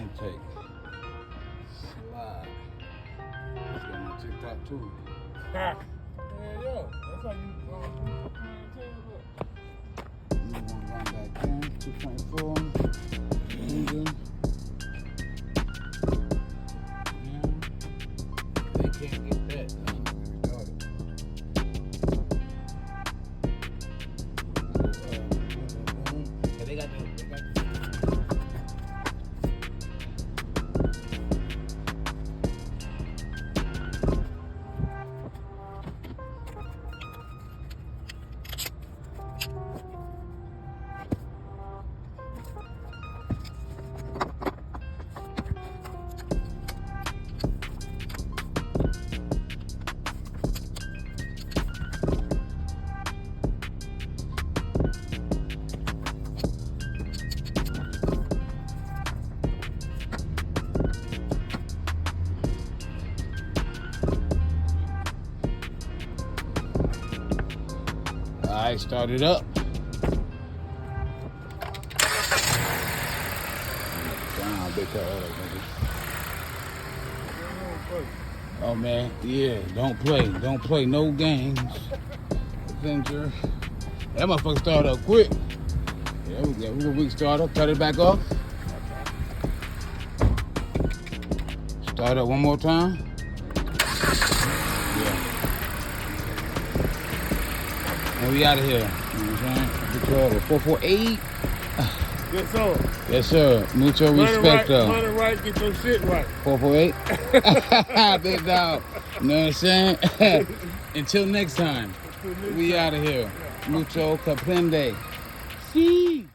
intake. Slide. Let's go on TikTok too. Yeah, that's how you You want to run back in, 2.4. Engine. They can't get that. They got the I started up. Down, big car. Oh man, yeah, don't play no games. Avenger. That motherfucker started up quick. Yeah, we can start up, cut it back off. Start up one more time. Yeah. And we out of here. You know what I'm saying? 448. Yes, sir. Yes, sir. Mucho respect, though. Money right, get your shit right. 448. Big dog. You know what I'm saying? Until next time. We out of here. Mucho Caprende. See.